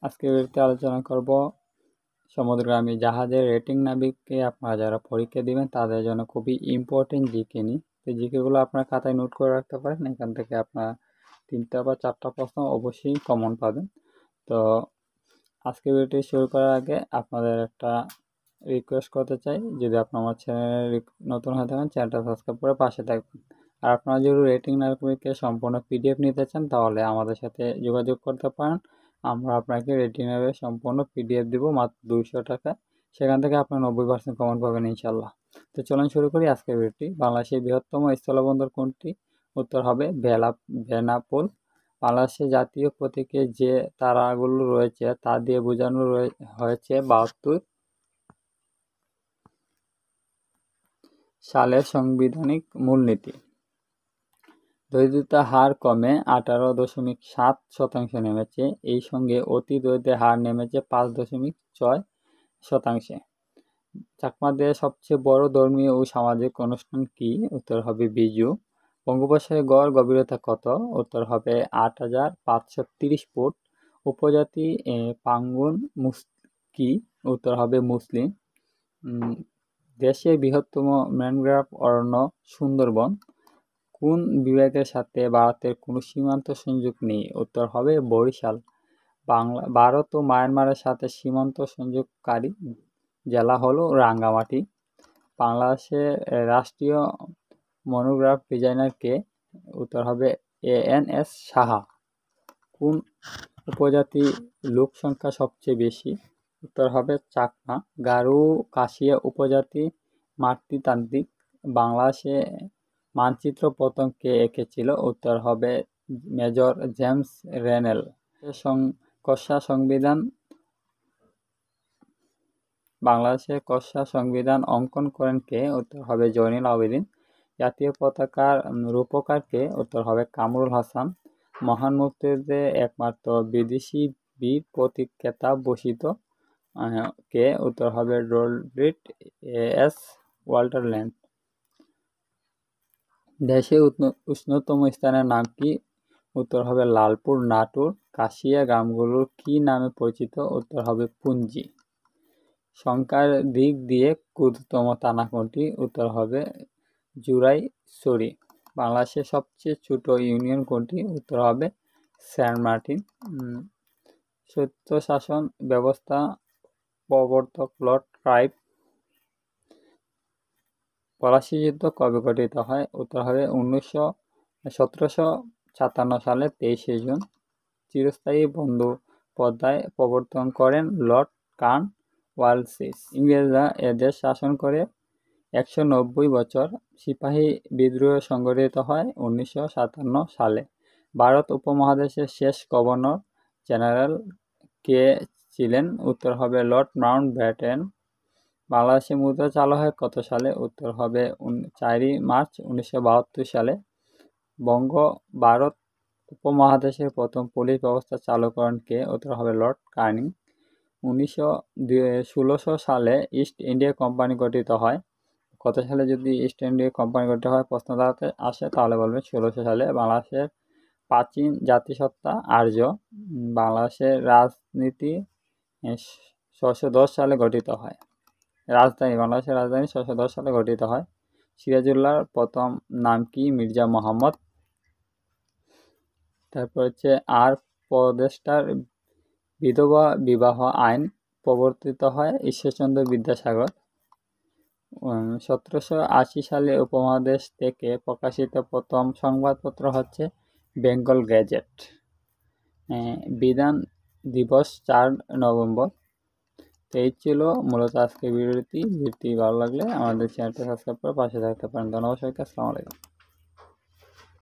আজকের ভিডিওতে আলোচনা করব সমুদ্রগামী জাহাজের রেটিং নাবিককে আপনারা যারা পরীক্ষা দিবেন তাদের জন্য খুবই ইম্পর্টেন্ট জিকে নিয়ে। তো জিকেগুলো আপনার খাতায় নোট করে রাখতে পারেন। এখান থেকে আপনার 3টা বা 4টা প্রশ্ন অবশ্যই কমন পাবেন। তো আজকের ভিডিওটি শুরু করার আগে আপনাদের একটা রিকোয়েস্ট করতে চাই, যদি আপনার আমার চ্যানেলে নতুন হয়ে থাকেন চ্যানেলটা সাবস্ক্রাইব করে পাশে থাকবেন। আর আপনারা যদি রেটিং নাবিককে সম্পূর্ণ পিডিএফ নিতে চান তাহলে আমাদের সাথে যোগাযোগ করতে পারেন। আমরা আপনাকে রেটিনারে সম্পূর্ণ পিডিএফ দিব মাত্র 200 টাকায়। সেখান থেকে আপনার 90% কমন পাবেন ইনশাল্লাহ। তো চলুন শুরু করি আজকের ভিডিওটি। বাংলাদেশের বৃহত্তম স্থলবন্দর কোনটি? উত্তর হবে বেনাপোল। বাংলাদেশের জাতীয় প্রতীকে যে তারাগুলো রয়েছে তা দিয়ে বোঝানো হয়েছে 72 সালের সাংবিধানিক মূলনীতি। দরিদ্রতার হার কমে 18.7% নেমেছে। এই সঙ্গে অতি দরিদ্রের হার নেমেছে 5.6%। চাকমাদের সবচেয়ে বড় ধর্মীয় ও সামাজিক অনুষ্ঠান কি? উত্তর হবে বিজু। বঙ্গোপসাগরের গড় গভীরতা কত? উত্তর হবে 8,530 ফুট। উপজাতি পাঙ্গুন কি? উত্তর হবে মুসলিম। দেশের বৃহত্তম ম্যানগ্রোভ অরণ্য সুন্দরবন। কোন বিভাগের সাথে ভারতের কোনো সীমান্ত সংযোগ নেই? উত্তর হবে বরিশাল। ভারত ও মায়ানমারের সাথে সীমান্ত সংযোগকারী জেলা হলো রাঙ্গামাটি। বাংলাদেশের রাষ্ট্রীয় মনোগ্রাফ ডিজাইনার কে? উত্তর হবে ANS সাহা। কোন উপজাতি লোক সংখ্যা সবচেয়ে বেশি? উত্তর হবে চাকমা। গারো কাশিয়া উপজাতি মাতৃতান্ত্রিক। বাংলাদেশে মানচিত্র প্রথম কে এঁকেছিল? উত্তর হবে মেজর জেমস রেনেল। বাংলাদেশের খসড়া সংবিধান অঙ্কন করেন কে? উত্তর হবে জয়নুল আবেদিন। জাতীয় পতাকার রূপকার কে? উত্তর হবে কামরুল হাসান। মহান মুক্তিযুদ্ধে একমাত্র বিদেশি বীর প্রতীক খেতাব ভূষিত কে? উত্তর হবে রড্রিক এস ওয়াল্টারল্যান্ড। দেশের উষ্ণতম স্থানের নাম কি? উত্তর হবে লালপুর নাটোর। কাশিয়া গ্রামগুলো কি নামে পরিচিত? উত্তর হবে পুঞ্জি। সংখ্যার দিক দিয়ে ক্ষুদ্রতম থানা কোনটি? উত্তর হবে জুরাইছড়ি। বাংলাদেশের সবচেয়ে ছোট ইউনিয়ন কোনটি? উত্তর হবে সেন্ট মার্টিন। স্বায়ত্তশাসন ব্যবস্থা প্রবর্তক লর্ড ক্লাইভ। পলাশী যুদ্ধ কবে গঠিত হয়? উত্তর হবে 1757 সালে 23শে জুন। চিরস্থায়ী বন্দ্যোপাধ্যায় প্রবর্তন করেন লর্ড কর্নওয়ালিস। ইংরেজরা এদেশ শাসন করে 190 বছর। সিপাহী বিদ্রোহ সংগঠিত হয় 1957 সালে। ভারত উপমহাদেশের শেষ গভর্নর জেনারেল কে ছিলেন? উত্তর হবে লর্ড মাউন্টব্যাটেন। বাংলাদেশে মুদ্রা চালু হয় কত সালে? উত্তর হবে 4 মার্চ 1972 সালে। ভারত উপমহাদেশের প্রথম পুলিশ ব্যবস্থা চালু করেন কে? উত্তর হবে লর্ড ক্যানিং। 1600 সালে ইস্ট ইন্ডিয়া কোম্পানি গঠিত হয়। কত সালে যদি ইস্ট ইন্ডিয়া কোম্পানি গঠিত হয় প্রশ্ন দাঁড়াতে আসে তাহলে বলবে 1600 সালে। বাংলাদেশের প্রাচীন জাতিসত্তা আর্য। বাংলাদেশের রাজনীতি 1610 সালে গঠিত হয়। বাংলাদেশের রাজধানী 1610 সালে গঠিত হয়। সিরাজউল্লাহর প্রথম নাম কি? মির্জা মোহাম্মদ। তারপর হচ্ছে আর উপদেষ্টার বিধবা বিবাহ আইন প্রবর্তিত হয় ঈশ্বরচন্দ্র বিদ্যাসাগর। 1780 সালে উপমহাদেশ থেকে প্রকাশিত প্রথম সংবাদপত্র হচ্ছে বেঙ্গল গ্যাজেট। বিধান দিবস 4 নভেম্বর। তো এই ছিল মূলত আজকের ভিডিওটি ভালো লাগলে আমাদের চ্যানেলটা সাবস্ক্রাইব করে পাশে থাকতে পারেন। ধন্যবাদ সবাইকে। আসসালামু আলাইকুম।